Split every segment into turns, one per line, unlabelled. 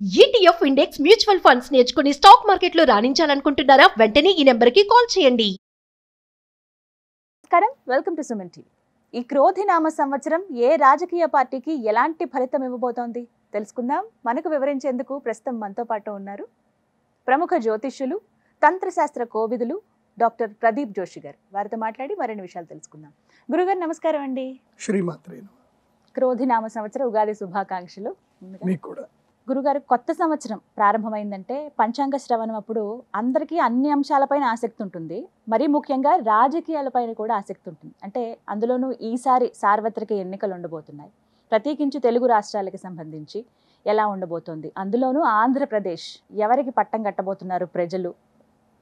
ETF index mutual funds నేర్చుకుని stock మార్కెట్లో రాణించాలనుకుంటున్నారా? వెంటనే ఈ నెంబర్కి కాల్ చేయండి.
నమస్కారం, వెల్కమ్ టు సుమన్ టీవీ. ఈ క్రోధినామ సంవత్సరం ఏ రాజకీయ పార్టీకి ఎలాంటి ఫలితం ఇవ్వబోతోంది తెలుసుకుందాం. మనకు వివరించేందుకు ప్రస్తుతం మనతో పాటు ఉన్నారు ప్రముఖ జ్యోతిష్యులు, తంత్రశాస్త్ర కోవిదులు డాక్టర్ ప్రదీప్ జోషి గారు. వారితో మాట్లాడి మరిన్ని విషయాలు తెలుసుకుందాం. గురుగారు నమస్కారం అండి.
శ్రీమాత్రే.
క్రోధినామ సంవత్సర ఉగాది శుభాకాంక్షలు.
మీకు కూడా.
గురుగారు, కొత్త సంవత్సరం ప్రారంభమైందంటే పంచాంగ శ్రవణం అప్పుడు అందరికీ అన్ని అంశాలపైన ఆసక్తి ఉంటుంది. మరీ ముఖ్యంగా రాజకీయాలపైన కూడా ఆసక్తి ఉంటుంది. అంటే అందులోనూ ఈసారి సార్వత్రిక ఎన్నికలు ఉండబోతున్నాయి. ప్రత్యేకించి తెలుగు రాష్ట్రాలకు సంబంధించి ఎలా ఉండబోతోంది, అందులోనూ ఆంధ్రప్రదేశ్ ఎవరికి పట్టం కట్టబోతున్నారు ప్రజలు,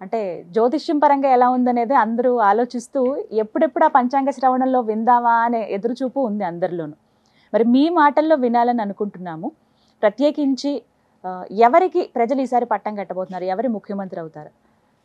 అంటే జ్యోతిష్యం పరంగా ఎలా ఉందనేది అందరూ ఆలోచిస్తూ ఎప్పుడెప్పుడు ఆ పంచాంగ శ్రవణంలో విందామా అనే ఎదురుచూపు ఉంది అందరిలోనూ. మరి మీ మాటల్లో వినాలని అనుకుంటున్నాము. ప్రత్యేకించి ఎవరికి ప్రజలు ఈసారి పట్టం కట్టబోతున్నారు, ఎవరి ముఖ్యమంత్రి అవుతారు,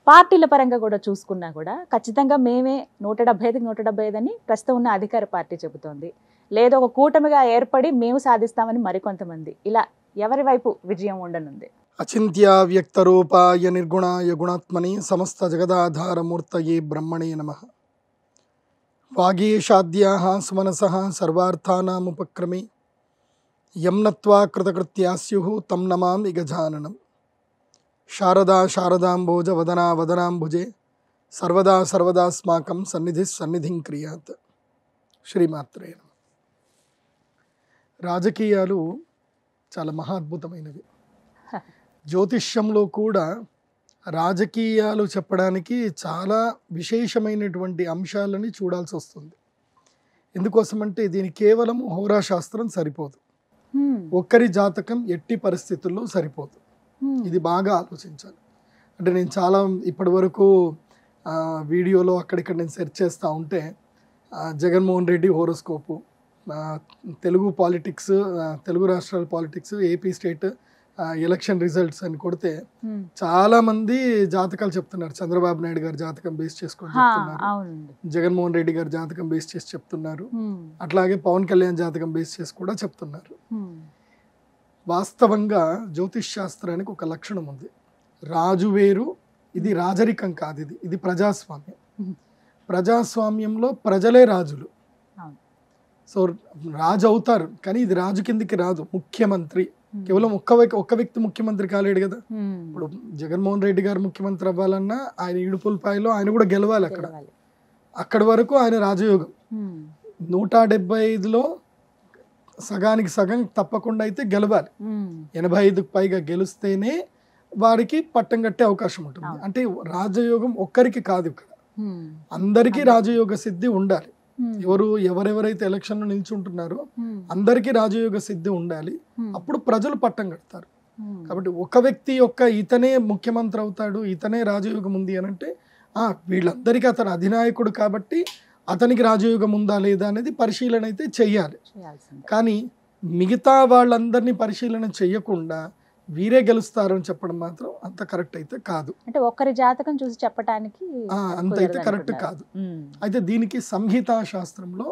పార్టీల పరంగా కూడా చూసుకున్నా కూడా ఖచ్చితంగా మేమే 175కి 175 అని ప్రస్తుతం ఉన్న అధికార పార్టీ చెబుతోంది. లేదా ఒక కూటమిగా ఏర్పడి మేము సాధిస్తామని మరికొంతమంది. ఇలా ఎవరి వైపు విజయం ఉండనుంది?
అచింత్య వ్యక్త రూపాయ నిర్గుణాయ గుణాత్మని సమస్త జగదాధారమూర్తయే బ్రహ్మణే నమః. వాగీషాద్యాః సుమనసః సర్వార్థానాముపక్రమే యం నత్వా కృతకృత్యా స్యుః తం నమామి గజాననం. శారదా శారదాంబోజ వదనా వదనాంబుజే సర్వదా సర్వదాస్మాకం సన్నిధి సన్నిధిం క్రియాత్. శ్రీమాత్రే నమః. రాజకీయాలు చాలా మహాద్భుతమైనవి. జ్యోతిష్యంలో కూడా రాజకీయాలు చెప్పడానికి చాలా విశేషమైనటువంటి అంశాలని చూడాల్సి వస్తుంది. ఎందుకోసమంటే దీని కేవలం హోరాశాస్త్రం సరిపోదు, ఒక్కరి జాతకం ఎట్టి పరిస్థితుల్లో సరిపోదు. ఇది బాగా ఆలోచించాలి. అంటే నేను చాలా ఇప్పటి వరకు వీడియోలో అక్కడిక్కడ నేను సెర్చ్ చేస్తూ ఉంటే జగన్మోహన్ రెడ్డి హోరోస్కోపు, తెలుగు పాలిటిక్స్, తెలుగు రాష్ట్రాల politics, AP state election results అని కొడితే చాలా మంది జాతకాలు చెప్తున్నారు. చంద్రబాబు నాయుడు గారి జాతకం బేస్ చేసుకొని చెప్తున్నారు, జగన్మోహన్ రెడ్డి గారి జాతకం బేస్ చేసి చెప్తున్నారు, అట్లాగే పవన్ కళ్యాణ్ జాతకం బేస్ చేసి కూడా చెప్తున్నారు. వాస్తవంగా జ్యోతిష్ శాస్త్రానికి ఒక లక్షణం ఉంది. రాజు వేరు, ఇది రాజరికం కాదు, ఇది ప్రజాస్వామ్యం. ప్రజాస్వామ్యంలో ప్రజలే రాజులు. సో రాజు అవుతారు, కానీ ఇది రాజు కిందికి రాదు. ముఖ్యమంత్రి కేవలం ఒక్క వ్యక్తి ముఖ్యమంత్రి కాలేడు కదా. ఇప్పుడు జగన్మోహన్ రెడ్డి గారు ముఖ్యమంత్రి అవ్వాలన్నా ఆయన ఇడుపులపాయలో ఆయన కూడా గెలవాలి. అక్కడి వరకు ఆయన రాజయోగం. 175లో సగానికి సగం తప్పకుండా అయితే గెలవాలి. 85కు పైగా గెలిస్తేనే వారికి పట్టం కట్టే అవకాశం ఉంటుంది. అంటే రాజయోగం ఒక్కరికి కాదు, ఇక్కడ అందరికీ రాజయోగ సిద్ధి ఉండాలి. ఎవరెవరైతే ఎలక్షన్ లో నిల్చుంటున్నారో అందరికీ రాజయోగ సిద్ధి ఉండాలి. అప్పుడు ప్రజలు పట్టం కడతారు. కాబట్టి ఒక వ్యక్తి యొక్క ఇతనే ముఖ్యమంత్రి అవుతాడు, ఇతనే రాజయోగం ఉంది అని అంటే వీళ్ళందరికీ అతను అధినాయకుడు కాబట్టి అతనికి రాజయోగం ఉందా లేదా అనేది పరిశీలన అయితే చెయ్యాలి. కానీ మిగతా వాళ్ళందరినీ పరిశీలన చెయ్యకుండా వీరే గెలుస్తారు అని చెప్పడం మాత్రం అంత కరెక్ట్ అయితే కాదు.
అంటే ఒక్కరి జాతకం చూసి చెప్పడానికి
అంత అయితే కరెక్ట్ కాదు. అయితే దీనికి సంహితా శాస్త్రంలో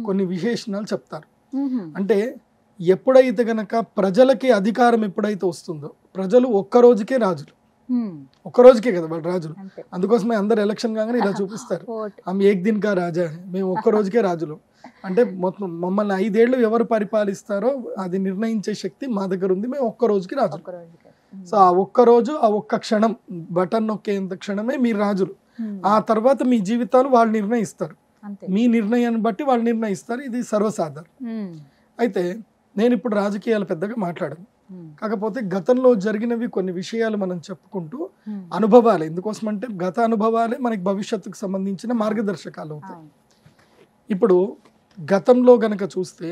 కొన్ని విశేషణాలు చెప్తారు. అంటే ఎప్పుడైతే గనక ప్రజలకి అధికారం ఎప్పుడైతే వస్తుందో, ప్రజలు ఒక్కరోజుకే రాజులు, ఒక్కరోజుకే కదా వాళ్ళు రాజులు. అందుకోసమే అందరు ఎలక్షన్ కాగానే ఇలా చూపిస్తారు, ఆమె ఏక్ దిన్ కా రాజా, మేము ఒక్కరోజుకే రాజులు. అంటే మొత్తం మమ్మల్ని 5 ఏళ్ళు ఎవరు పరిపాలిస్తారో అది నిర్ణయించే శక్తి మా దగ్గర ఉంది, మేము ఒక్క రోజుకి రాజు. సో ఆ ఒక్కరోజు, ఆ ఒక్క క్షణం, బటన్ నొక్కేంత క్షణమే మీరు రాజులు. ఆ తర్వాత మీ జీవితాలు వాళ్ళు నిర్ణయిస్తారు, మీ నిర్ణయాన్ని బట్టి వాళ్ళు నిర్ణయిస్తారు. ఇది సర్వసాధారణం. అయితే నేను ఇప్పుడు రాజకీయాలు పెద్దగా మాట్లాడను. కాకపోతే గతంలో జరిగినవి కొన్ని విషయాలు మనం చెప్పుకుంటూ అనుభవాలు, ఎందుకోసం అంటే గత అనుభవాలే మనకి భవిష్యత్తుకు సంబంధించిన మార్గదర్శకాలు అవుతాయి. ఇప్పుడు గతంలో గనక చూస్తే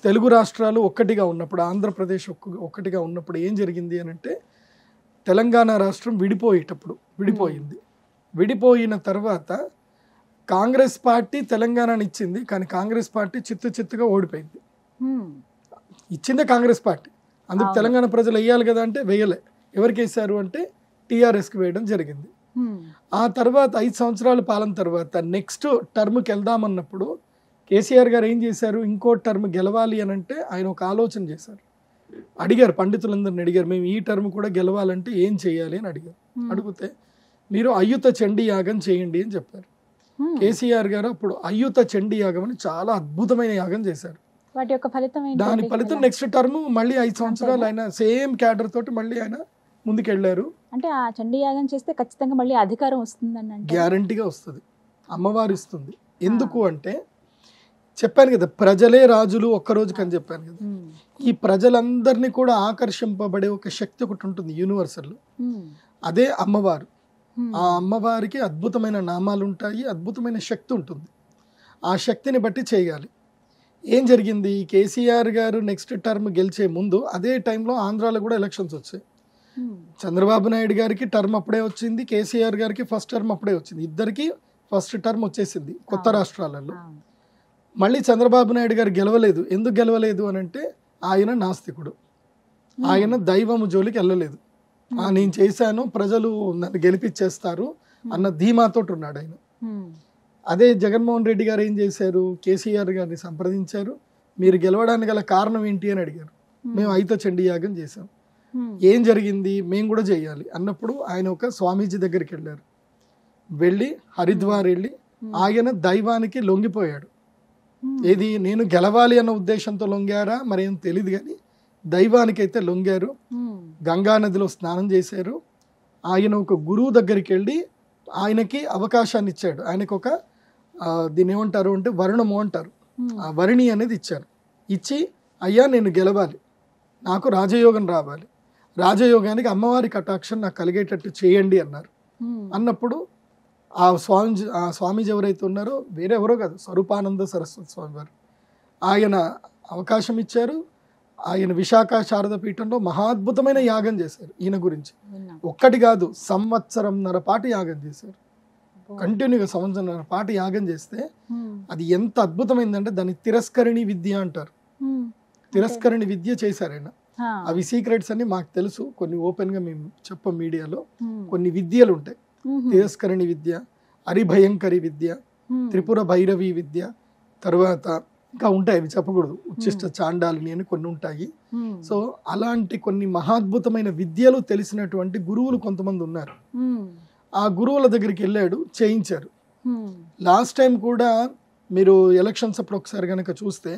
తెలుగు రాష్ట్రాలు ఒక్కటిగా ఉన్నప్పుడు, ఆంధ్రప్రదేశ్ ఒక్కటిగా ఉన్నప్పుడు ఏం జరిగింది అని అంటే, తెలంగాణ రాష్ట్రం విడిపోయింది. విడిపోయిన తర్వాత కాంగ్రెస్ పార్టీ తెలంగాణని ఇచ్చింది, కానీ కాంగ్రెస్ పార్టీ చిత్తుగా ఓడిపోయింది. ఇచ్చిందే కాంగ్రెస్ పార్టీ, అందుకు తెలంగాణ ప్రజలు వేయాలి కదా అంటే వేయలే. ఎవరికి వేశారు అంటే టీఆర్ఎస్కి వేయడం జరిగింది. ఆ తర్వాత 5 సంవత్సరాల పాలన తర్వాత నెక్స్ట్ టర్మ్కి వెళ్దామన్నప్పుడు కేసీఆర్ గారు ఏం చేశారు, ఇంకో టర్మ్ గెలవాలి అని అంటే ఆయన ఒక ఆలోచన చేశారు. అడిగారు, పండితులందరిని అడిగారు, మేము ఈ టర్మ్ కూడా గెలవాలంటే ఏం చేయాలి అని అడిగారు. అడిగితే మీరు అయ్యుత చండీ యాగం చేయండి అని చెప్పారు. కేసీఆర్ గారు అప్పుడు అయ్యుత చండీ యాగం అని చాలా అద్భుతమైన యాగం చేశారు.
వాటి యొక్క ఫలితం ఏంటి?
దాని ఫలితం నెక్స్ట్ టర్మ్ మళ్ళీ 5 సంవత్సరాలు ఆయన సేమ్ క్యాడర్ తోటి మళ్ళీ ఆయన ముందుకెళ్లారు.
అంటే ఆ చండీ యాగం చేస్తే ఖచ్చితంగా మళ్ళీ అధికారం వస్తుందని అంటే
గ్యారంటీగా వస్తుంది, అమ్మవారు ఇస్తుంది. ఎందుకు అంటే చెప్పాను కదా, ప్రజలే రాజులు ఒక్కరోజు కని చెప్పాను కదా. ఈ ప్రజలందరినీ కూడా ఆకర్షింపబడే ఒక శక్తి ఒకటి ఉంటుంది యూనివర్సల్, అదే అమ్మవారు. ఆ అమ్మవారికి అద్భుతమైన నామాలు ఉంటాయి, అద్భుతమైన శక్తి ఉంటుంది. ఆ శక్తిని బట్టి చేయాలి. ఏం జరిగింది, కేసీఆర్ గారు నెక్స్ట్ టర్మ్ గెలిచే ముందు అదే టైంలో ఆంధ్రాలో కూడా ఎలక్షన్స్ వచ్చాయి. చంద్రబాబు నాయుడు గారికి టర్మ్ అప్పుడే వచ్చింది, కేసీఆర్ గారికి ఫస్ట్ టర్మ్ అప్పుడే వచ్చింది. ఇద్దరికి ఫస్ట్ టర్మ్ వచ్చేసింది కొత్త రాష్ట్రాలలో. మళ్ళీ చంద్రబాబు నాయుడు గారు గెలవలేదు. ఎందుకు గెలవలేదు అని అంటే ఆయన నాస్తికుడు, ఆయన దైవము జోలికి వెళ్ళలేదు. నేను చేశాను, ప్రజలు నన్ను గెలిపించేస్తారు అన్న ధీమాతోటి ఉన్నాడు ఆయన. అదే జగన్మోహన్ రెడ్డి గారు ఏం చేశారు, కేసీఆర్ గారిని సంప్రదించారు, మీరు గెలవడానికి గల కారణం ఏంటి అని అడిగారు. మేము అయ్యుత చండీ యాగం చేశాం. ఏం జరిగింది, మేము కూడా చేయాలి అన్నప్పుడు ఆయన ఒక స్వామీజీ దగ్గరికి వెళ్ళారు. వెళ్ళి హరిద్వార్ వెళ్ళి ఆయన దైవానికి లొంగిపోయాడు. ఏది, నేను గెలవాలి అన్న ఉద్దేశంతో లొంగారా మరేం తెలియదు కానీ దైవానికైతే లొంగారు. గంగా నదిలో స్నానం చేశారు. ఆయన ఒక గురువు దగ్గరికి వెళ్ళి ఆయనకి అవకాశాన్ని ఇచ్చాడు. ఆయనకు ఒక దీన్ని ఏమంటారు అంటే వరుణము అంటారు, ఆ వరిణి అనేది ఇచ్చారు. ఇచ్చి అయ్యా నేను గెలవాలి, నాకు రాజయోగం రావాలి, రాజయోగానికి అమ్మవారి కటాక్షం నాకు కలిగేటట్టు చేయండి అన్నారు. అన్నప్పుడు ఆ స్వామీజీ ఎవరైతే ఉన్నారో వేరెవరో కాదు, స్వరూపానంద సరస్వతి స్వామి వారు, ఆయన అవకాశం ఇచ్చారు. ఆయన విశాఖ శారద పీఠంలో మహాద్భుతమైన యాగం చేశారు. ఈయన గురించి ఒక్కటి కాదు, 1.5 సంవత్సరం పాటు యాగం చేశారు. కంటిన్యూగా 1.5 సంవత్సరం పాటు యాగం చేస్తే అది ఎంత అద్భుతమైందంటే దాన్ని తిరస్కరణి విద్య అంటారు. తిరస్కరణి విద్య చేశారు ఆయన. అవి సీక్రెట్స్ అన్ని మాకు తెలుసు, కొన్ని ఓపెన్ గా మేము చెప్పం మీడియాలో. కొన్ని విద్యలు ఉంటాయి, తిరస్కరణి విద్య, హరిభయంకరి విద్య, త్రిపుర భైరవి విద్య, తర్వాత ఇంకా ఉంటాయి, అవి చెప్పకూడదు, ఉచ్చిష్ట చాండాలిని అని కొన్ని ఉంటాయి. సో అలాంటి కొన్ని మహాద్భుతమైన విద్యలు తెలిసినటువంటి గురువులు కొంతమంది ఉన్నారు. ఆ గురువుల దగ్గరికి వెళ్ళాడు, చేయించారు. లాస్ట్ టైం కూడా మీరు ఎలక్షన్స్ అప్పుడు ఒకసారి కనుక చూస్తే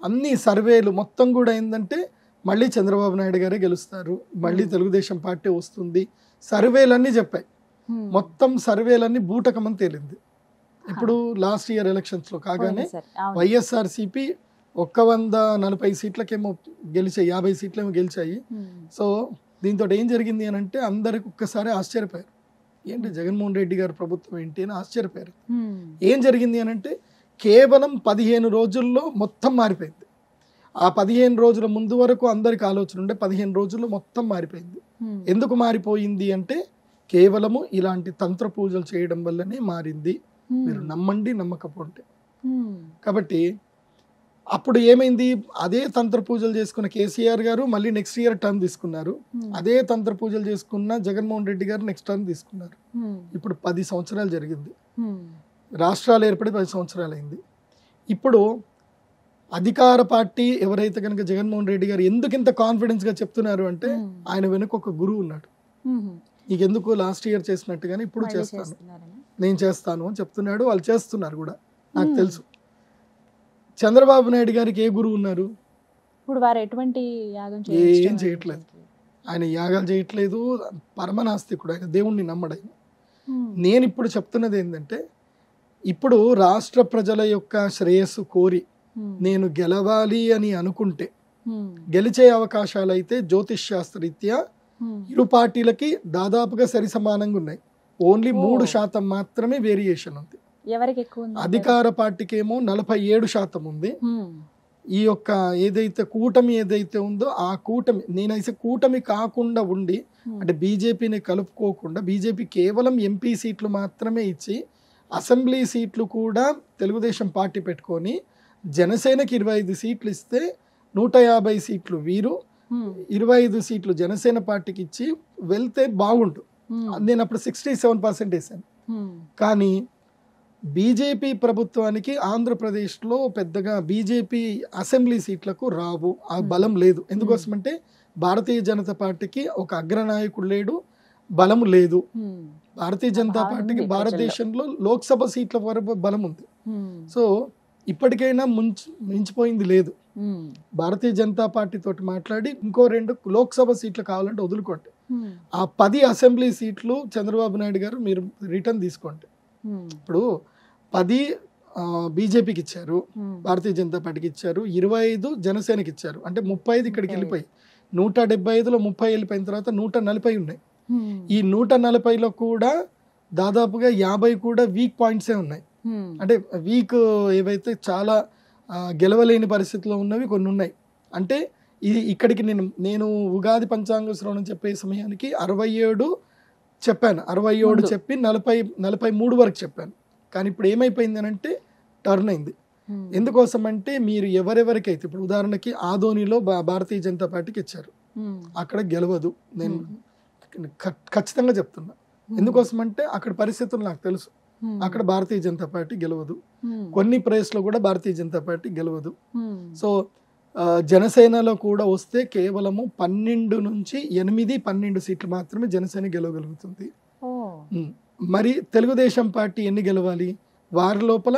అన్ని సర్వేలు మొత్తం కూడా ఏంటంటే మళ్ళీ చంద్రబాబు నాయుడు గారే గెలుస్తారు, మళ్ళీ తెలుగుదేశం పార్టీ వస్తుంది, సర్వేలన్నీ చెప్పాయి. మొత్తం సర్వేలన్నీ బూటకమని తేలింది. ఇప్పుడు లాస్ట్ ఇయర్ ఎలక్షన్స్ లో కాగానే వైఎస్ఆర్సీపీ 140 సీట్లకేమో గెలిచాయి, 50 సీట్లేమో గెలిచాయి. సో దీంతో ఏం జరిగింది అని అంటే అందరికి ఒక్కసారి ఆశ్చర్యపోయారు, ఏంటి జగన్మోహన్ రెడ్డి గారి ప్రభుత్వం ఏంటి అని ఆశ్చర్యపోయారు. ఏం జరిగింది అని అంటే కేవలం 15 రోజుల్లో మొత్తం మారిపోయింది. ఆ 15 రోజుల ముందు వరకు అందరికి ఆలోచన ఉండే, 15 రోజుల్లో మొత్తం మారిపోయింది. ఎందుకు మారిపోయింది అంటే కేవలము ఇలాంటి తంత్ర పూజలు చేయడం వల్లనే మారింది. మీరు నమ్మండి నమ్మకపోతే. కాబట్టి అప్పుడు ఏమైంది, అదే తంత్ర పూజలు చేసుకున్న కేసీఆర్ గారు మళ్ళీ నెక్స్ట్ ఇయర్ టర్మ్ తీసుకున్నారు. అదే తంత్ర పూజలు చేసుకున్న జగన్మోహన్ రెడ్డి గారు నెక్స్ట్ టర్మ్ తీసుకున్నారు. ఇప్పుడు 10 సంవత్సరాలు జరిగింది. రాష్ట్రాలు ఏర్పడి 10 సంవత్సరాలు అయింది. ఇప్పుడు అధికార పార్టీ ఎవరైతే కనుక జగన్మోహన్ రెడ్డి గారు ఎందుకు ఇంత కాన్ఫిడెన్స్ గా చెప్తున్నారు అంటే ఆయన వెనుక ఒక గురువు ఉన్నాడు. నీకెందుకు లాస్ట్ ఇయర్ చేసినట్టుగానే ఇప్పుడు చేస్తాను, నేను చేస్తాను అని చెప్తున్నాడు. వాళ్ళు చేస్తున్నారు కూడా, నాకు తెలుసు. చంద్రబాబు నాయుడు గారికి ఏ గురువు ఉన్నారు?
ఇప్పుడు వారు ఎటువంటి యాగం
ఏం చేయట్లేదు. ఆయన యాగాలు చేయట్లేదు, పరమనాస్తికుడు, ఆయన దేవుణ్ణి నమ్మడు. నేను ఇప్పుడు చెప్తున్నది ఏంటంటే ఇప్పుడు రాష్ట్ర ప్రజల యొక్క శ్రేయస్సు కోరి నేను గెలవాలి అని అనుకుంటే గెలిచే అవకాశాలు అయితే జ్యోతిష్ శాస్త్రరీత్యా ఇరు పార్టీలకి దాదాపుగా సరి సమానంగా ఉన్నాయి. ఓన్లీ 3% మాత్రమే వేరియేషన్ ఉంది.
ఎవరికి ఎక్కువ ఉంది?
అధికార పార్టీకి ఏమో 47% ఉంది. ఈ యొక్క ఏదైతే కూటమి ఏదైతే ఉందో ఆ కూటమి, నేనైతే కూటమి కాకుండా ఉండి అంటే బీజేపీని కలుపుకోకుండా బీజేపీ కేవలం ఎంపీ సీట్లు మాత్రమే ఇచ్చి అసెంబ్లీ సీట్లు కూడా తెలుగుదేశం పార్టీ పెట్టుకొని జనసేనకి 25 సీట్లు ఇస్తే 150 సీట్లు వీరు, 25 సీట్లు జనసేన పార్టీకి ఇచ్చి వెళ్తే బాగుండు. నేను అప్పుడు 67% వేసాను. కానీ బీజేపీ ప్రభుత్వానికి ఆంధ్రప్రదేశ్లో పెద్దగా బీజేపీ అసెంబ్లీ సీట్లకు రావు, ఆ బలం లేదు. ఎందుకోసమంటే భారతీయ జనతా పార్టీకి ఒక అగ్రనాయకుడు లేడు, బలం లేదు. భారతీయ జనతా పార్టీకి భారతదేశంలో లోక్సభ సీట్ల వరకు బలం ఉంది. సో ఇప్పటికైనా మించిపోయింది లేదు. భారతీయ జనతా పార్టీ తోటి మాట్లాడి ఇంకో 2 లోక్సభ సీట్లు కావాలంటే వదులుకోండి. ఆ 10 అసెంబ్లీ సీట్లు చంద్రబాబు నాయుడు గారు మీరు రిటర్న్ తీసుకోండి. ఇప్పుడు 10 బీజేపీకి ఇచ్చారు, భారతీయ జనతా పార్టీకి ఇచ్చారు, 25 జనసేనకి ఇచ్చారు, అంటే 35 ఇక్కడికి వెళ్ళిపోయి 175లో 30 వెళ్ళిపోయిన తర్వాత 140 ఉన్నాయి. ఈ 140లో కూడా దాదాపుగా 50 కూడా వీక్ పాయింట్సే ఉన్నాయి. అంటే వీక్ ఏవైతే చాలా గెలవలేని పరిస్థితిలో ఉన్నవి కొన్ని ఉన్నాయి. అంటే ఇది ఇక్కడికి నేను ఉగాది పంచాంగ శ్రవణం చెప్పే సమయానికి 67 చెప్పాను, 67 చెప్పి 43 వరకు చెప్పాను. కానీ ఇప్పుడు ఏమైపోయింది అని అంటే టర్న్ అయింది. ఎందుకోసం అంటే మీరు ఎవరెవరికైతే ఇప్పుడు ఉదాహరణకి ఆదోనిలో భారతీయ జనతా పార్టీకి ఇచ్చారు, అక్కడ గెలవదు. నేను ఖచ్చితంగా చెప్తున్నా. ఎందుకోసం అంటే అక్కడ పరిస్థితులు నాకు తెలుసు. అక్కడ భారతీయ జనతా పార్టీ గెలవదు. కొన్ని ప్లేస్లో కూడా భారతీయ జనతా పార్టీ గెలవదు. సో జనసేనలో కూడా వస్తే కేవలము 12 నుంచి 8-12 సీట్లు మాత్రమే జనసేన గెలవగలుగుతుంది. మరి తెలుగుదేశం పార్టీ ఎన్ని గెలవాలి? వారి లోపల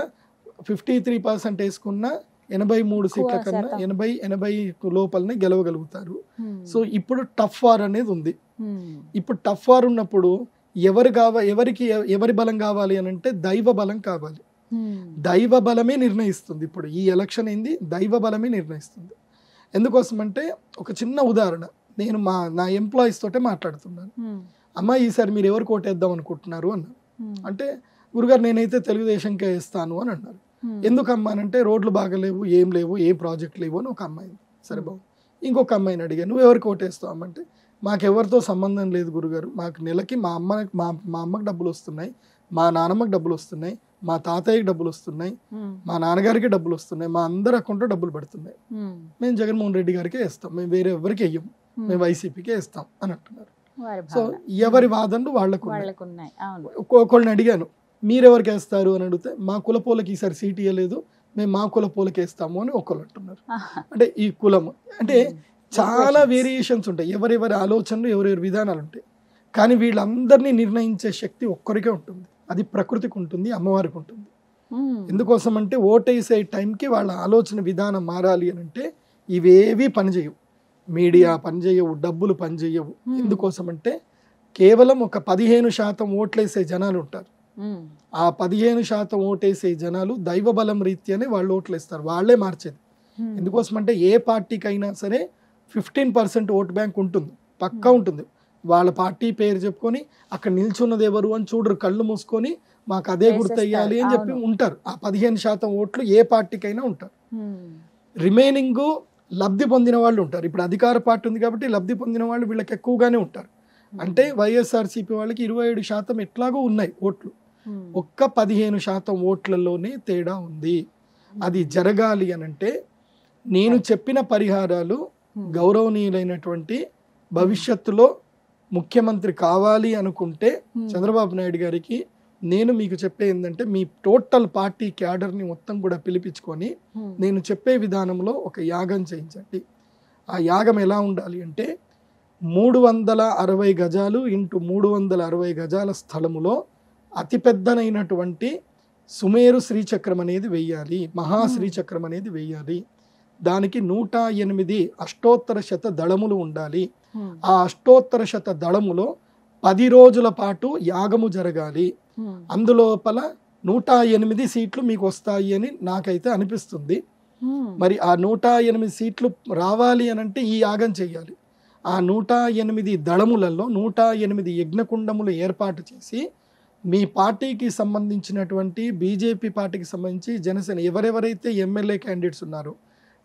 53% వేసుకున్న 83 సీట్ల కన్నా 80 లోపలనే గెలవగలుగుతారు. సో ఇప్పుడు టఫ్ వార్ అనేది ఉంది. ఇప్పుడు టఫ్ వార్ ఉన్నప్పుడు ఎవరి బలం కావాలి అని అంటే దైవ బలం కావాలి. దైవ బలమే నిర్ణయిస్తుంది. ఇప్పుడు ఈ ఎలక్షన్ ఏంది, దైవ బలమే నిర్ణయిస్తుంది. ఎందుకోసం అంటే ఒక చిన్న ఉదాహరణ, నేను నా ఎంప్లాయీస్ తోటే మాట్లాడుతున్నాను. అమ్మ ఈసారి మీరు ఎవరు కోటేద్దాం అనుకుంటున్నారు అన్నారు. అంటే గురుగారు నేనైతే తెలుగుదేశంకే వేస్తాను అని అన్నారు. ఎందుకమ్మా అంటే రోడ్లు బాగలేవు, ఏం లేవు, ఏ ప్రాజెక్ట్ లేవు అని ఒక అమ్మాయి. సరే బాబు. ఇంకొక అమ్మాయిని అడిగా, నువ్వు ఎవరికి కోటేస్తావు అమ్మంటే మాకెవరితో సంబంధం లేదు గురుగారు, మాకు నెలకి మా అమ్మకి డబ్బులు వస్తున్నాయి, మా నాన్నమ్మకి డబ్బులు వస్తున్నాయి, మా తాతయ్యకి డబ్బులు వస్తున్నాయి, మా నాన్నగారికి డబ్బులు వస్తున్నాయి, మా అందరి అకౌంట్లో డబ్బులు పడుతున్నాయి, మేము జగన్మోహన్ రెడ్డి గారికే వేస్తాం, మేము వేరే ఎవరికి వెయ్యము, మేము వైసీపీకే వేస్తాం అని అంటున్నారు. సో ఎవరి వాదనలు వాళ్ళకు ఉన్నాయి. ఒకళ్ళని అడిగాను మీరెవరికి వేస్తారు అని అడిగితే మా కులపోలకి ఈసారి సీట్ ఇవ్వలేదు, మేము మా కులపోలకి వేస్తాము అని ఒకళ్ళు అంటున్నారు. అంటే ఈ కులము అంటే చాలా వేరియేషన్స్ ఉంటాయి, ఎవరెవరి ఆలోచనలు ఎవరెవరి విధానాలు ఉంటాయి. కానీ వీళ్ళందరినీ నిర్ణయించే శక్తి ఒక్కరికే ఉంటుంది, అది ప్రకృతికి ఉంటుంది, అమ్మవారికి ఉంటుంది. ఎందుకోసం అంటే ఓటేసే టైంకి వాళ్ళ ఆలోచన విధానం మారాలి అని అంటే ఇవేవి పనిచేయవు, మీడియా పనిచేయవు, డబ్బులు పనిచేయవు. ఎందుకోసం అంటే కేవలం ఒక 15% ఓట్లేసే జనాలు ఉంటారు. ఆ 15% ఓటేసే జనాలు దైవ బలం రీత్యానే వాళ్ళు ఓట్లేస్తారు, వాళ్ళే మార్చేది. ఎందుకోసం అంటే ఏ పార్టీకైనా సరే 15% ఓట్ బ్యాంక్ ఉంటుంది, పక్కా ఉంటుంది. వాళ్ళ పార్టీ పేరు చెప్పుకొని అక్కడ నిల్చున్నది ఎవరు అని చూడరు, కళ్ళు మూసుకొని మాకు అదే గుర్తయ్యాలి అని చెప్పి ఉంటారు. ఆ 15% ఓట్లు ఏ పార్టీకైనా ఉంటారు. రిమైనింగ్ లబ్ధి పొందిన వాళ్ళు ఉంటారు. ఇప్పుడు అధికార పార్టీ ఉంది కాబట్టి లబ్ధి పొందిన వాళ్ళు వీళ్ళకి ఎక్కువగానే ఉంటారు. అంటే వైఎస్ఆర్సీపీ వాళ్ళకి 27% ఎట్లాగో ఉన్నాయి ఓట్లు, ఒక్క 15% ఓట్లలోనే తేడా ఉంది. అది జరగాలి అనంటే నేను చెప్పిన పరిహారాలు గౌరవనీయులైనటువంటి భవిష్యత్తులో ముఖ్యమంత్రి కావాలి అనుకుంటే చంద్రబాబు నాయుడు గారికి నేను మీకు చెప్పే ఏంటంటే మీ టోటల్ పార్టీ క్యాడర్ని మొత్తం కూడా పిలిపించుకొని నేను చెప్పే విధానంలో ఒక యాగం చేయించండి. ఆ యాగం ఎలా ఉండాలి అంటే 360 గజాలు ఇంటూ 360 గజాల స్థలములో అతిపెద్దనైనటువంటి సుమేరు శ్రీచక్రం అనేది వెయ్యాలి, మహాశ్రీచక్రం అనేది వెయ్యాలి. దానికి 108 అష్టోత్తర శత దళములు ఉండాలి. ఆ అష్టోత్తర శత దళములో 10 రోజుల పాటు యాగము జరగాలి. అందులోపల 108 సీట్లు మీకు వస్తాయి అని నాకైతే అనిపిస్తుంది. మరి ఆ 108 సీట్లు రావాలి అని అంటే ఈ యాగం చేయాలి. ఆ 108 దళములలో 108 యజ్ఞకుండములు ఏర్పాటు చేసి మీ పార్టీకి సంబంధించినటువంటి బీజేపీ పార్టీకి సంబంధించి జనసేన ఎవరెవరైతే ఎమ్మెల్యే క్యాండిడేట్స్ ఉన్నారో,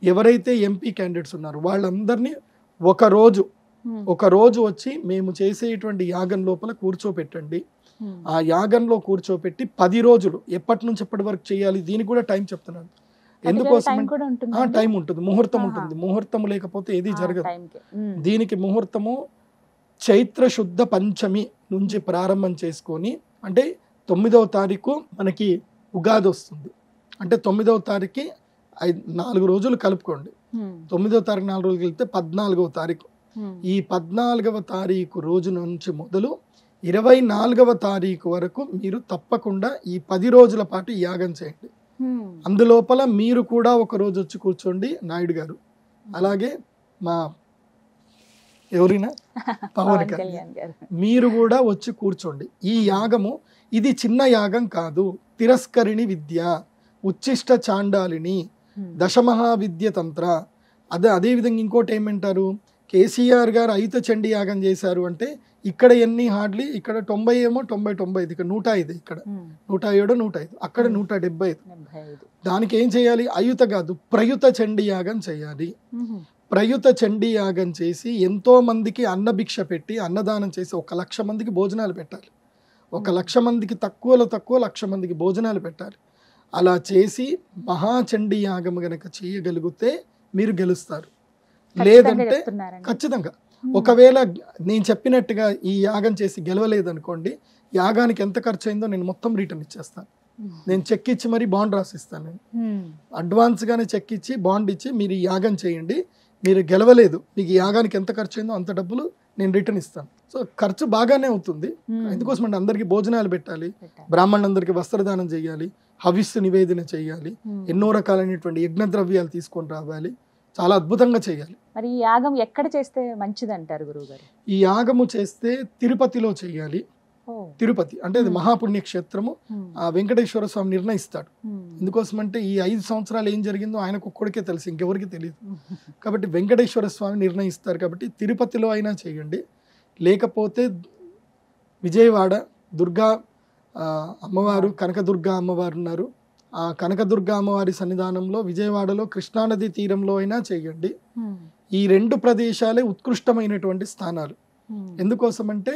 ఎవరైతే ఎంపీ క్యాండిడేట్స్ ఉన్నారో వాళ్ళందరినీ ఒక రోజు వచ్చి మేము చేసేటువంటి యాగం లోపల కూర్చోపెట్టండి. ఆ యాగంలో కూర్చోపెట్టి 10 రోజులు ఎప్పటి నుంచి ఎప్పటి వరకు చేయాలి, దీనికి కూడా టైం చెప్తున్నాను. ఎందుకోసం టైం ఉంటుంది, ముహూర్తం ఉంటుంది. ముహూర్తం లేకపోతే ఏది జరగదు. దీనికి ముహూర్తము చైత్ర శుద్ధ పంచమి నుంచి ప్రారంభం చేసుకొని, అంటే 9వ తారీఖు మనకి ఉగాది వస్తుంది. అంటే 9వ తారీఖు 4 రోజులు కలుపుకోండి. 9వ తారీఖు 4 రోజులు కలిపితే 14వ తారీఖు. ఈ 14వ తారీఖు రోజు నుంచి మొదలు 24వ తారీఖు వరకు మీరు తప్పకుండా ఈ 10 రోజుల పాటు యాగం చేయండి. అందులోపల మీరు కూడా ఒక రోజు వచ్చి కూర్చోండి నాయుడు గారు, అలాగే మా ఎవరైనా పవన్ కళ్యాణ్ మీరు కూడా వచ్చి కూర్చోండి. ఈ యాగము ఇది చిన్న యాగం కాదు. తిరస్కరిణి విద్య, ఉచ్చిష్ట చాండాలిని, దశమహావిద్య తంత్ర. అదేవిధంగా ఇంకోటి ఏమంటారు, కేసీఆర్ గారు అయిత చండీ యాగం చేశారు అంటే ఇక్కడ ఎన్ని హార్డ్లీ ఇక్కడ 90 ఏమో 90 ఇక్కడ 105, ఇక్కడ 107 105, అక్కడ 175. దానికి ఏం చేయాలి, అయుత కాదు ప్రయుత చండీ యాగం చేయాలి. ప్రయుత చండీ యాగం చేసి ఎంతో మందికి అన్నభిక్ష పెట్టి అన్నదానం చేసి 1,00,000 మందికి భోజనాలు పెట్టాలి. 1,00,000 మందికి తక్కువలో తక్కువ 1,00,000 మందికి భోజనాలు పెట్టాలి. అలా చేసి మహాచండీ యాగం గనక చేయగలిగితే మీరు గెలుస్తారు. లేదంటే ఖచ్చితంగా ఒకవేళ నేను చెప్పినట్టుగా ఈ యాగం చేసి గెలవలేదనుకోండి, యాగానికి ఎంత ఖర్చు అయిందో నేను మొత్తం రిటర్న్ ఇచ్చేస్తాను. నేను చెక్ ఇచ్చి మరి బాండ్ రాసిస్తాను. నేను అడ్వాన్స్గానే చెక్ ఇచ్చి బాండ్ ఇచ్చి మీరు ఈ యాగం చేయండి, మీరు గెలవలేదు, మీకు యాగానికి ఎంత ఖర్చు అయిందో అంత డబ్బులు నేను రిటర్న్ ఇస్తాను. సో ఖర్చు బాగానే అవుతుంది. ఎందుకోసం అంటే అందరికీ భోజనాలు పెట్టాలి, బ్రాహ్మణులందరికీ వస్త్రదానం చేయాలి, హవిస్సు నివేదన చేయాలి, ఎన్నో రకాలైనటువంటి యజ్ఞ ద్రవ్యాలు తీసుకొని రావాలి, చాలా అద్భుతంగా చేయాలి.
మరి ఈ యాగం ఎక్కడ చేస్తే మంచిది అంటారు గురువు గారు?
ఈ యాగము చేస్తే తిరుపతిలో చేయాలి. తిరుపతి అంటే అది మహాపుణ్యక్షేత్రము. ఆ వెంకటేశ్వర స్వామి నిర్ణయిస్తాడు. ఎందుకోసమంటే ఈ 5 సంవత్సరాలు ఏం జరిగిందో ఆయనకు ఒక్కడికే తెలుసు, ఇంకెవరికి తెలియదు. కాబట్టి వెంకటేశ్వర స్వామి నిర్ణయిస్తారు. కాబట్టి తిరుపతిలో అయినా చేయండి. లేకపోతే విజయవాడ దుర్గా అమ్మవారు, కనకదుర్గా అమ్మవారు ఉన్నారు. ఆ కనకదుర్గా అమ్మవారి సన్నిధానంలో విజయవాడలో కృష్ణానది తీరంలో అయినా చేయండి. ఈ 2 ప్రదేశాలే ఉత్కృష్టమైనటువంటి స్థానాలు. ఎందుకోసమంటే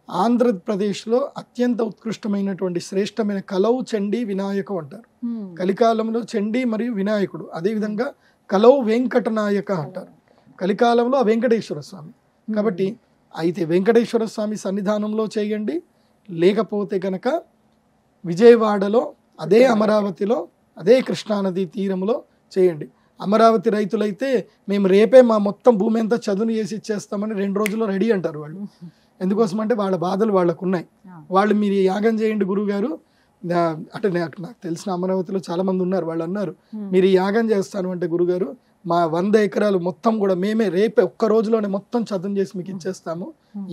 ఆంధ్రప్రదేశ్లో అత్యంత ఉత్కృష్టమైనటువంటి శ్రేష్టమైన కలౌ చండీ వినాయకం అంటారు. కలికాలంలో చండీ మరియు వినాయకుడు, అదేవిధంగా కలౌ వెంకటనాయక అంటారు. కలికాలంలో ఆ వెంకటేశ్వర స్వామి. కాబట్టి అయితే వెంకటేశ్వర స్వామి సన్నిధానంలో చేయండి. లేకపోతే కనుక విజయవాడలో అదే అమరావతిలో అదే కృష్ణానది తీరంలో చేయండి. అమరావతి రైతులైతే మేము రేపే మా మొత్తం భూమి అంతా చదును చేసి ఇచ్చేస్తామని 2 రోజుల్లో రెడీ అంటారు వాళ్ళు. ఎందుకోసం అంటే వాళ్ళ బాధలు వాళ్ళకు ఉన్నాయి. వాళ్ళు మీరు యాగం చేయండి గురువుగారు అంటే నాకు తెలిసిన అమరావతిలో చాలా మంది ఉన్నారు. వాళ్ళు అన్నారు మీరు యాగం చేస్తాను అంటే గురుగారు మా 100 ఎకరాలు మొత్తం కూడా మేమే రేపే ఒక్క రోజులోనే మొత్తం చదును చేసి మీకు ఇచ్చేస్తాము,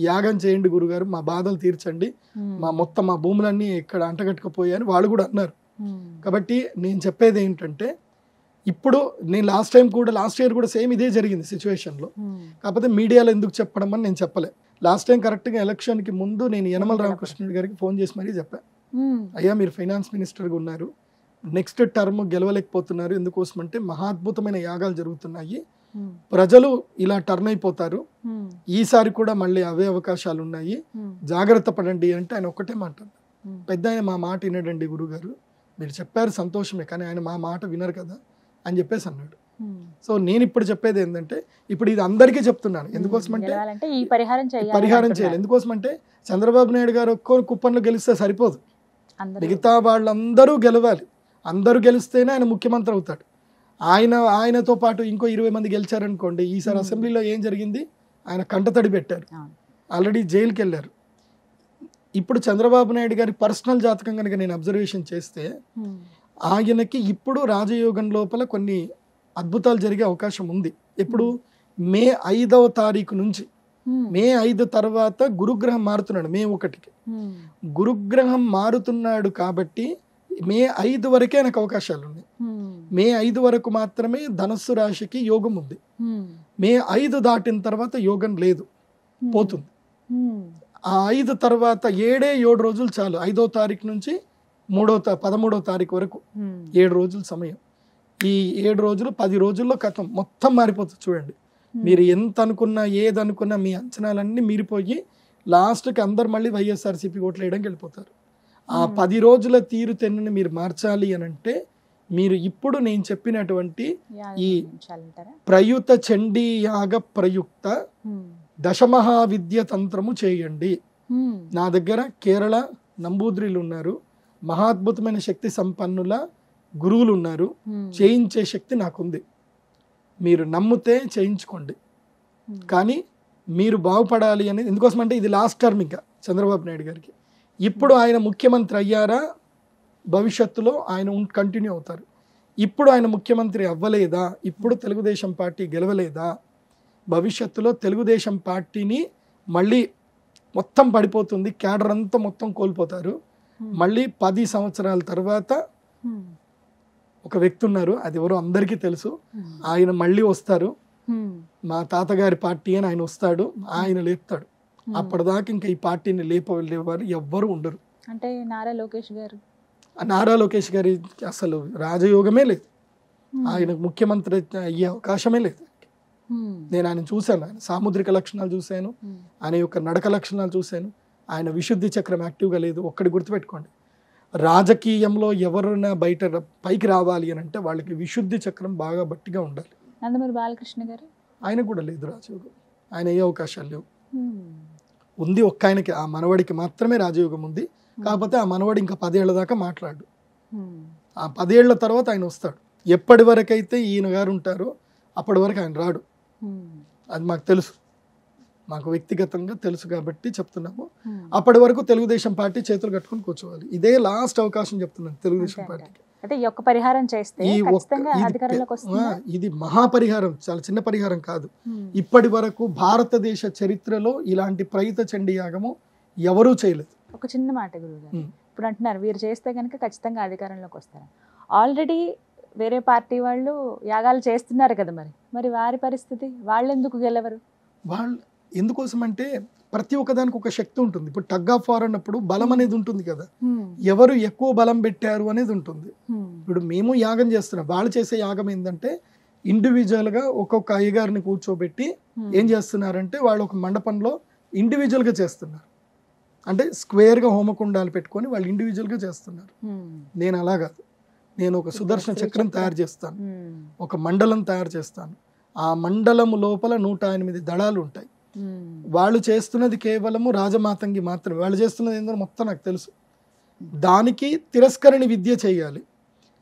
యాగం చేయండి గురుగారు, మా బాధలు తీర్చండి, మా మొత్తం మా భూములన్నీ ఇక్కడ అంటగట్టుకుపోయాయని వాళ్ళు కూడా అన్నారు. కాబట్టి నేను చెప్పేది ఏంటంటే ఇప్పుడు నేను లాస్ట్ ఇయర్ కూడా సేమ్ ఇదే జరిగింది సిచ్యువేషన్లో. కాకపోతే మీడియాలో ఎందుకు చెప్పడం అని నేను చెప్పలే. లాస్ట్ టైం కరెక్ట్గా ఎలక్షన్కి ముందు నేను యనమల రామకృష్ణుడి గారికి ఫోన్ చేసి మరీ చెప్పాను, అయ్యా మీరు ఫైనాన్స్ మినిస్టర్గా ఉన్నారు, నెక్స్ట్ టర్మ్ గెలవలేకపోతున్నారు, ఎందుకోసమంటే మహాద్భుతమైన యాగాలు జరుగుతున్నాయి, ప్రజలు ఇలా టర్న్ అయిపోతారు, ఈసారి కూడా మళ్ళీ అవే అవకాశాలు ఉన్నాయి, జాగ్రత్త పడండి అంటే ఆయన ఒక్కటే మాట, పెద్ద ఆయన మా మాట వినడండి గురుగారు, మీరు చెప్పారు సంతోషమే కానీ ఆయన మా మాట వినరు కదా అని చెప్పేసి అన్నాడు. సో నేను ఇప్పుడు చెప్పేది ఏంటంటే ఇప్పుడు ఇది అందరికీ చెప్తున్నాను, ఎందుకోసమంటే పరిహారం చేయాలి. ఎందుకోసమంటే చంద్రబాబు నాయుడు గారు ఒక్కో కుప్పంలో గెలిస్తే సరిపోదు, మిగతా వాళ్ళందరూ గెలవాలి, అందరూ గెలిస్తేనే ఆయన ముఖ్యమంత్రి అవుతాడు. ఆయనతో పాటు ఇంకో 20 మంది గెలిచారనుకోండి, ఈసారి అసెంబ్లీలో ఏం జరిగింది, ఆయన కంటతడి పెట్టారు, ఆల్రెడీ జైలుకి వెళ్ళారు. ఇప్పుడు చంద్రబాబు నాయుడు గారి పర్సనల్ జాతకం కనుక నేను అబ్జర్వేషన్ చేస్తే ఆయనకి ఇప్పుడు రాజయోగం లోపల కొన్ని అద్భుతాలు జరిగే అవకాశం ఉంది. ఇప్పుడు మే 5వ తారీఖు నుంచి, మే 5 తర్వాత గురుగ్రహం మారుతున్నాడు, మే 1కి గురుగ్రహం మారుతున్నాడు. కాబట్టి మే 5 వరకే నాకు అవకాశాలు ఉన్నాయి. మే 5 వరకు మాత్రమే ధనస్సు రాశికి యోగం ఉంది. మే 5 దాటిన తర్వాత యోగం లేదు, పోతుంది. ఆ 5 తర్వాత 7 రోజులు చాలు, 5వ తారీఖు నుంచి 13వ తారీఖు వరకు 7 రోజుల సమయం. ఈ 7 రోజులు 10 రోజుల్లో కథం మొత్తం మారిపోతుంది. చూడండి, మీరు ఎంత అనుకున్నా ఏదనుకున్నా మీ అంచనాలన్నీ మీరిపోయి లాస్ట్కి అందరు మళ్ళీ వైఎస్ఆర్సీపీ ఓట్లు వేయడానికి వెళ్ళిపోతారు. ఆ 10 రోజుల తీరు తెన్నుని మీరు మార్చాలి అని అంటే మీరు ఇప్పుడు నేను చెప్పినటువంటి ఈ ప్రయుత చండీ యాగ ప్రయుక్త దశమహావిద్య తంత్రము చేయండి. నా దగ్గర కేరళ నంబూద్రిలు ఉన్నారు, మహాద్భుతమైన శక్తి సంపన్నుల గురువులు ఉన్నారు, చేయించే శక్తి నాకుంది. మీరు నమ్మితే చేయించుకోండి, కానీ మీరు బాగుపడాలి అనేది ఎందుకోసమంటే ఇది లాస్ట్ టర్మ్ ఇంకా చంద్రబాబు నాయుడు గారికి. ఇప్పుడు ఆయన ముఖ్యమంత్రి అయ్యారా, భవిష్యత్తులో ఆయన కంటిన్యూ అవుతారు. ఇప్పుడు ఆయన ముఖ్యమంత్రి అవ్వలేదా, ఇప్పుడు తెలుగుదేశం పార్టీ గెలవలేదా, భవిష్యత్తులో తెలుగుదేశం పార్టీని మళ్ళీ మొత్తం పడిపోతుంది, క్యాడర్ అంతా మొత్తం కోల్పోతారు. మళ్ళీ 10 సంవత్సరాల తర్వాత ఒక వ్యక్తి ఉన్నారు, అది ఎవరో అందరికీ తెలుసు, ఆయన మళ్ళీ వస్తారు. మా తాతగారి పార్టీ అని ఆయన వస్తాడు, ఆయన లేపుతాడు. అప్పటిదాకా ఇంకా ఈ పార్టీని లేపలేవారు ఎవ్వరు ఉండరు.
అంటే నారా లోకేష్ గారు,
నారా లోకేష్ గారి అసలు రాజయోగమే లేదు, ఆయన ముఖ్యమంత్రి అయ్యే అవకాశమే లేదు. నేను ఆయన చూశాను, ఆయన సాముద్రిక లక్షణాలు చూశాను, ఆయన యొక్క నడక లక్షణాలు చూశాను, ఆయన విశుద్ధి చక్రం యాక్టివ్గా లేదు. ఒక్కటి గుర్తుపెట్టుకోండి, రాజకీయంలో ఎవరైనా బయట పైకి రావాలి అని అంటే వాళ్ళకి విశుద్ధి చక్రం బాగా గట్టిగా ఉండాలి.
నందమూరి బాలకృష్ణ గారు,
ఆయన కూడా లేదు రాజయోగం, ఆయన ఏ అవకాశాలు లేవు. ఉంది ఒక్క ఆయనకి, ఆ మనవడికి మాత్రమే రాజయోగం ఉంది. కాకపోతే ఆ మనవడు ఇంకా 10 ఏళ్ల దాకా మాట్లాడు. ఆ 10 ఏళ్ల తర్వాత ఆయన వస్తాడు. ఎప్పటి వరకైతే ఈయన గారు ఉంటారో అప్పటి వరకు ఆయన రాడు. అది మాకు తెలుసు, మాకు వ్యక్తిగతంగా తెలుసు కాబట్టి చెప్తున్నాము. అప్పటి వరకు తెలుగుదేశం పార్టీ చేతులు కట్టుకొని కూర్చోవాలి. ఇదే లాస్ట్ అవకాశం చెప్తున్నాను తెలుగుదేశం పార్టీకి.
అంటే ఈ ఒక్క పరిహారం చేస్తే ఖచ్చితంగా అధికారంలోకి వస్తుందా?
ఇది మహాపరిహారం, చాలా చిన్న పరిహారం కాదు. ఇప్పటి వరకు భారతదేశ చరిత్రలో ఇలాంటి ప్రైత చండీ యాగము ఎవరూ చేయలేదు.
ఒక చిన్న మాట గురువుగారు, ఇప్పుడు అంటున్నారు వీరు చేస్తే కనుక ఖచ్చితంగా అధికారంలోకి వస్తారు. ఆల్రెడీ వేరే పార్టీ వాళ్ళు యాగాలు చేస్తున్నారు కదా, మరి వారి పరిస్థితి, వాళ్ళు ఎందుకు గెలవరు?
వాళ్ళు ఎందుకోసం అంటే ప్రతి ఒక్కదానికి ఒక శక్తి ఉంటుంది. ఇప్పుడు టగ్ ఆఫ్ వార్ అన్నప్పుడు బలం అనేది ఉంటుంది కదా, ఎవరు ఎక్కువ బలం పెట్టారు అనేది ఉంటుంది. ఇప్పుడు మేము యాగం చేస్తున్నాం, వాళ్ళు చేసే యాగం ఏంటంటే ఇండివిజువల్గా ఒక్కొక్క అయ్యగారిని కూర్చోబెట్టి ఏం చేస్తున్నారంటే వాళ్ళు ఒక మండపంలో ఇండివిజువల్గా చేస్తున్నారు. అంటే స్క్వేర్గా హోమకుండాలు పెట్టుకొని వాళ్ళు ఇండివిజువల్గా చేస్తున్నారు. నేను అలా కాదు, నేను ఒక సుదర్శన చక్రం తయారు చేస్తాను, ఒక మండలం తయారు చేస్తాను. ఆ మండలము లోపల 108 దళాలు ఉంటాయి. వాళ్ళు చేస్తున్నది కేవలము రాజమాతంగి మాత్రమే. వాళ్ళు చేస్తున్నది ఏందో మొత్తం నాకు తెలుసు. దానికి తిరస్కరణి విద్య చేయాలి,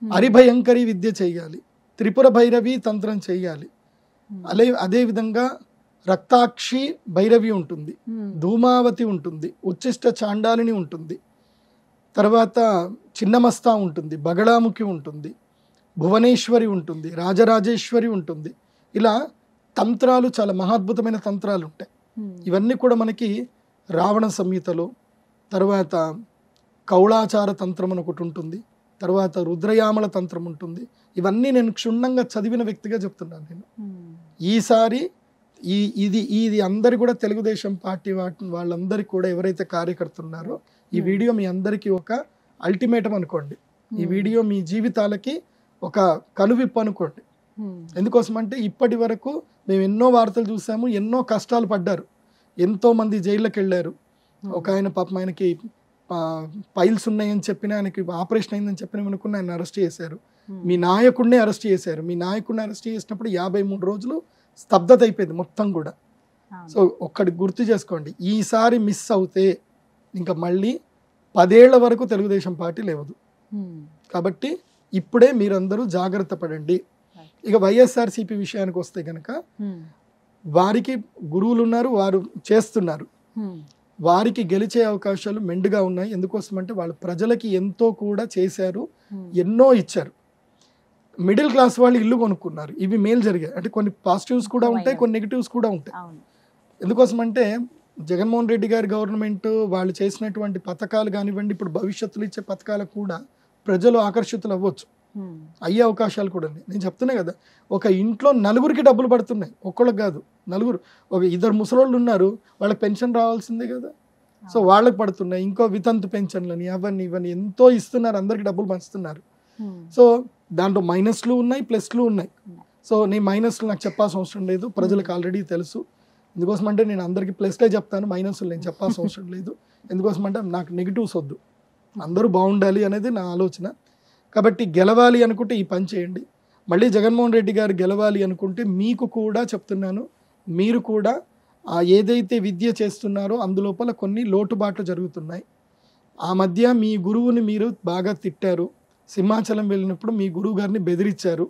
హరిభయంకరి విద్య చేయాలి, త్రిపుర భైరవి తంత్రం చేయాలి. అదేవిధంగా రక్తాక్షి భైరవి ఉంటుంది, ధూమావతి ఉంటుంది, ఉచ్చిష్ట చాండాలిని ఉంటుంది, తర్వాత చిన్నమస్తా ఉంటుంది, బగళాముఖి ఉంటుంది, భువనేశ్వరి ఉంటుంది, రాజరాజేశ్వరి ఉంటుంది. ఇలా తంత్రాలు, చాలా మహాద్భుతమైన తంత్రాలు ఉంటాయి. ఇవన్నీ కూడా మనకి రావణ సంహితలో, తర్వాత కౌళాచార తంత్రం అని ఒకటి ఉంటుంది, తర్వాత రుద్రయామల తంత్రం ఉంటుంది. ఇవన్నీ నేను క్షుణ్ణంగా చదివిన వ్యక్తిగా చెప్తున్నాను. నేను ఈసారి ఇది అందరు కూడా తెలుగుదేశం పార్టీ వాళ్ళందరికీ కూడా ఎవరైతే కార్యకర్తలు ఉన్నారో ఈ వీడియో మీ అందరికీ ఒక అల్టిమేటం అనుకోండి. ఈ వీడియో మీ జీవితాలకి ఒక కనువిప్పు అనుకోండి. ఎందుకోసం అంటే ఇప్పటి వరకు మేము ఎన్నో వార్తలు చూసాము, ఎన్నో కష్టాలు పడ్డారు, ఎంతో మంది జైల్లోకి వెళ్ళారు. ఒక ఆయన పాపం ఆయనకి పైల్స్ ఉన్నాయని చెప్పిన, ఆయనకి ఆపరేషన్ అయిందని చెప్పిన అనుకున్న ఆయన అరెస్ట్ చేశారు. మీ నాయకుడినే అరెస్ట్ చేశారు. మీ నాయకుడిని అరెస్ట్ చేసినప్పుడు 53 రోజులు స్తబ్దత అయిపోయింది మొత్తం కూడా. సో ఒక్కటి గుర్తు చేసుకోండి, ఈసారి మిస్ అవుతే ఇంకా మళ్ళీ 10 ఏళ్ల వరకు తెలుగుదేశం పార్టీ లేవదు. కాబట్టి ఇప్పుడే మీరందరూ జాగ్రత్త పడండి. ఇక వైఎస్ఆర్సీపీ విషయానికి వస్తే కనుక వారికి గురువులు ఉన్నారు, వారు చేస్తున్నారు, వారికి గెలిచే అవకాశాలు మెండుగా ఉన్నాయి. ఎందుకోసం అంటే వాళ్ళు ప్రజలకి ఎంతో కూడా చేశారు, ఎన్నో ఇచ్చారు. మిడిల్ క్లాస్ వాళ్ళు ఇల్లు కొనుక్కున్నారు, ఇవి మేలు జరిగాయి. అంటే కొన్ని పాజిటివ్స్ కూడా ఉంటాయి, కొన్ని నెగిటివ్స్ కూడా ఉంటాయి. ఎందుకోసం అంటే జగన్మోహన్ రెడ్డి గారి గవర్నమెంట్ వాళ్ళు చేసినటువంటి పథకాలు కానివ్వండి, ఇప్పుడు భవిష్యత్తులో ఇచ్చే పథకాలకు కూడా ప్రజలు ఆకర్షితులు అవ్వచ్చు, అయ్యే అవకాశాలు కూడా ఉన్నాయి. నేను చెప్తున్నా కదా, ఒక ఇంట్లో 4గురికి డబ్బులు పడుతున్నాయి, ఒక్కళ్ళకి కాదు 4. ఒక 2 ముసలోళ్ళు ఉన్నారు, వాళ్ళకి పెన్షన్ రావాల్సిందే కదా, సో వాళ్ళకి పడుతున్నాయి. ఇంకో వితంతు పెన్షన్లని అవన్నీ ఇవన్నీ ఎంతో ఇస్తున్నారు, అందరికి డబ్బులు పంచుతున్నారు. సో దాంట్లో మైనస్లు ఉన్నాయి, ప్లస్లు ఉన్నాయి. సో నేను మైనస్లు నాకు చెప్పాల్సిన అవసరం లేదు, ప్రజలకు ఆల్రెడీ తెలుసు. ఎందుకోసం అంటే నేను అందరికీ ప్లస్లే చెప్తాను, మైనస్లు నేను చెప్పాల్సిన అవసరం లేదు. ఎందుకోసం అంటే నాకు నెగిటివ్స్ వద్దు, అందరూ బాగుండాలి అనేది నా ఆలోచన. కాబట్టి గెలవాలి అనుకుంటే ఈ పని చేయండి. మళ్ళీ జగన్మోహన్ రెడ్డి గారు గెలవాలి అనుకుంటే మీకు కూడా చెప్తున్నాను, మీరు కూడా ఏదైతే విద్య చేస్తున్నారో అందులోపల కొన్ని లోటుబాట్లు జరుగుతున్నాయి. ఆ మధ్య మీ గురువుని మీరు బాగా తిట్టారు, సింహాచలం వెళ్ళినప్పుడు మీ గురువు గారిని బెదిరించారు,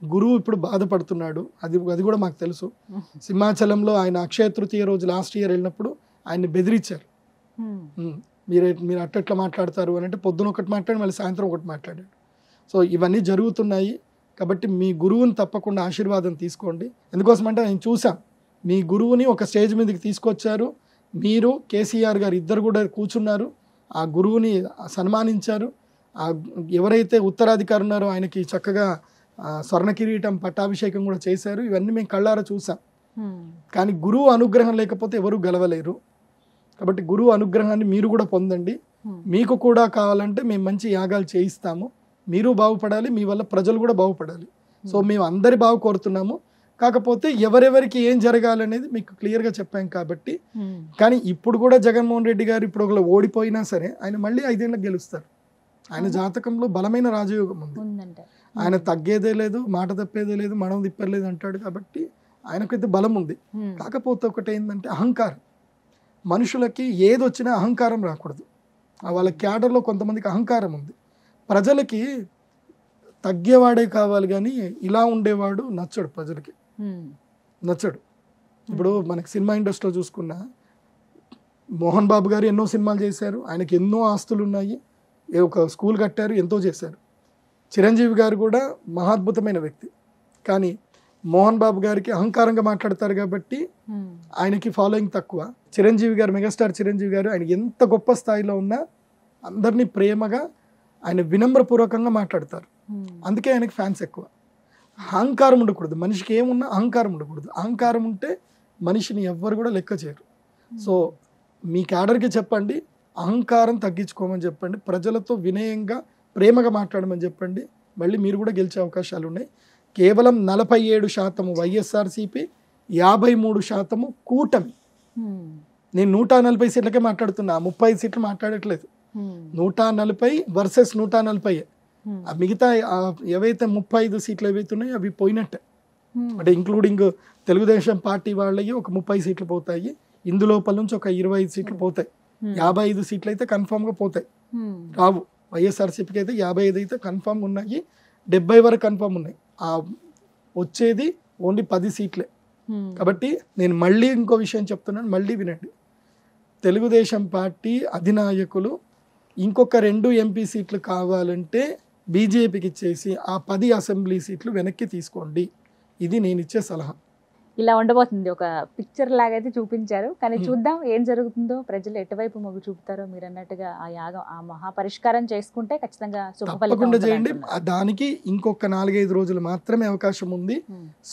గురువు ఇప్పుడు బాధపడుతున్నాడు, అది కూడా మాకు తెలుసు. సింహాచలంలో ఆయన అక్షయ తృతీయ రోజు లాస్ట్ ఇయర్ వెళ్ళినప్పుడు ఆయన్ని బెదిరించారు. మీరు అట్లా మాట్లాడతారు అని అంటే పొద్దున ఒకటి మాట్లాడి మళ్ళీ సాయంత్రం ఒకటి మాట్లాడాడు. సో ఇవన్నీ జరుగుతున్నాయి కాబట్టి మీ గురువుని తప్పకుండా ఆశీర్వాదం తీసుకోండి. ఎందుకోసం అంటే నేను చూసాం, మీ గురువుని ఒక స్టేజ్ మీదకి తీసుకొచ్చారు, మీరు కేసీఆర్ గారు ఇద్దరు కూడా కూర్చున్నారు, ఆ గురువుని సన్మానించారు. ఎవరైతే ఉత్తరాధికారి ఉన్నారో ఆయనకి చక్కగా స్వర్ణ కిరీటం పట్టాభిషేకం కూడా చేశారు. ఇవన్నీ మేము కళ్ళారా చూసాం. కానీ గురువు అనుగ్రహం లేకపోతే ఎవరు గెలవలేరు. కాబట్టి గురువు అనుగ్రహాన్ని మీరు కూడా పొందండి. మీకు కూడా కావాలంటే మేము మంచి యాగాలు చేయిస్తాము, మీరు బాగుపడాలి, మీ వల్ల ప్రజలు కూడా బాగుపడాలి. సో మేము అందరి బాగు కోరుతున్నాము. కాకపోతే ఎవరెవరికి ఏం జరగాలనేది మీకు క్లియర్గా చెప్పాం కాబట్టి. కానీ ఇప్పుడు కూడా జగన్మోహన్ రెడ్డి గారు ఇప్పుడు ఒకవేళ ఓడిపోయినా సరే ఆయన మళ్ళీ 5 ఏళ్ళకి గెలుస్తారు. ఆయన జాతకంలో బలమైన రాజయోగం ఉంది. ఆయన తగ్గేదే లేదు, మాట తప్పేదే లేదు, మడం తిప్పలేదు అంటాడు కాబట్టి ఆయనకైతే బలం ఉంది. కాకపోతే ఒకటి ఏంటంటే అహంకారం. మనుషులకి ఏది వచ్చినా అహంకారం రాకూడదు. వాళ్ళ క్యాడర్లో కొంతమందికి అహంకారం ఉంది. ప్రజలకి తగ్గేవాడే కావాలి కానీ ఇలా ఉండేవాడు నచ్చడు, ప్రజలకి నచ్చడు. ఇప్పుడు మనకి సినిమా ఇండస్ట్రీలో చూసుకున్నా మోహన్ బాబు గారు ఎన్నో సినిమాలు చేశారు, ఆయనకి ఎన్నో ఆస్తులు ఉన్నాయి, ఒక స్కూల్ కట్టారు, ఎంతో చేశారు. చిరంజీవి గారు కూడా మహాద్భుతమైన వ్యక్తి. కానీ మోహన్ బాబు గారికి అహంకారంగా మాట్లాడతారు కాబట్టి ఆయనకి ఫాలోయింగ్ తక్కువ. చిరంజీవి గారు, మెగాస్టార్ చిరంజీవి గారు, ఆయన ఎంత గొప్ప స్థాయిలో ఉన్నా అందరినీ ప్రేమగా ఆయన వినమ్రపూర్వకంగా మాట్లాడతారు. అందుకే ఆయనకి ఫ్యాన్స్ ఎక్కువ. అహంకారం ఉండకూడదు, మనిషికి ఏమున్నా అహంకారం ఉండకూడదు. అహంకారం ఉంటే మనిషిని ఎవ్వరు కూడా లెక్క చేయరు. సో మీ క్యాడర్కి చెప్పండి, అహంకారం తగ్గించుకోమని చెప్పండి, ప్రజలతో వినయంగా ప్రేమగా మాట్లాడమని చెప్పండి. మళ్ళీ మీరు కూడా గెలిచే అవకాశాలు ఉన్నాయి. కేవలం 47% వైఎస్ఆర్సీపీ, 53% కూటమి. నేను 140 సీట్లకే మాట్లాడుతున్నా, 35 సీట్లు మాట్లాడట్లేదు. 140 వర్సెస్ 140. మిగతా ఏవైతే 35 సీట్లు ఏవైతే ఉన్నాయో అవి పోయినట్టే. అంటే ఇంక్లూడింగ్ తెలుగుదేశం పార్టీ వాళ్ళకి ఒక 30 సీట్లు పోతాయి, ఇందులోపల నుంచి ఒక 25 సీట్లు పోతాయి. 55 సీట్లు అయితే కన్ఫామ్గా పోతాయి, రావు. వైఎస్ఆర్సీపీకి అయితే 55 అయితే కన్ఫామ్ ఉన్నాయి, 70 వరకు కన్ఫామ్ ఉన్నాయి. వచ్చేది ఓన్లీ 10 సీట్లే. కాబట్టి నేను మళ్ళీ ఇంకో విషయం చెప్తున్నాను, మళ్ళీ వినండి. తెలుగుదేశం పార్టీ అధినాయకులు ఇంకొక 2 ఎంపీ సీట్లు కావాలంటే బీజేపీకి ఇచ్చేసి ఆ 10 అసెంబ్లీ సీట్లు వెనక్కి తీసుకోండి. ఇది నేను ఇచ్చే సలహా.
ఇలా ఉండబోతుంది. ఒక పిక్చర్ లాగైతే చూపించారు, కానీ చూద్దాం ఏం జరుగుతుందో, ప్రజలు ఎటువైపు మొగ్గు చూపుతారో. మీరు అన్నట్టుగా ఆ యాగం, ఆ మహాపరిష్కారం చేసుకుంటే ఖచ్చితంగా
తప్పకుండా చేయండి. దానికి ఇంకొక 4-5 రోజులు మాత్రమే అవకాశం ఉంది.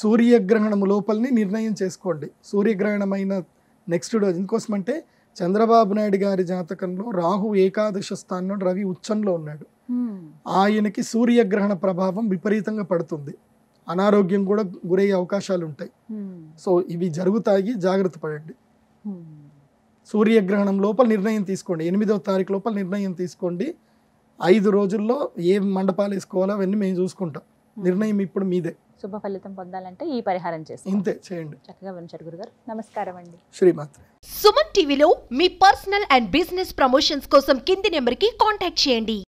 సూర్యగ్రహణం లోపలని నిర్ణయం చేసుకోండి. సూర్యగ్రహణం అయిన నెక్స్ట్ రోజు ఇందుకోసం అంటే చంద్రబాబు నాయుడు గారి జాతకంలో రాహు ఏకాదశ స్థానంలో, రవి ఉచ్చంలో ఉన్నాడు. ఆయనకి సూర్యగ్రహణ ప్రభావం విపరీతంగా పడుతుంది, అనారోగ్యం కూడా గురయ్యే అవకాశాలు ఉంటాయి. సో ఇవి జరుగుతాయి, జాగ్రత్త పడండి. సూర్యగ్రహణం లోపల నిర్ణయం తీసుకోండి, 8వ తారీఖు లోపల నిర్ణయం తీసుకోండి. 5 రోజుల్లో ఏ మండపాలు వేసుకోవాలో అవన్నీ మేము చూసుకుంటాం. నిర్ణయం ఇప్పుడు మీదే.
శుభ ఫలితం పొందాలంటే ఈ పరిహారం చేసి
ఇంతే చేయండి.
చక్కగా వినిచారు గురుగారు. నమస్కారం అండి.
శ్రీమాత్రే.
సుమన్ టీవీలో మీ పర్సనల్ అండ్ బిజినెస్ ప్రమోషన్స్ కోసం కింది నెంబర్కి కాంటాక్ట్ చేయండి.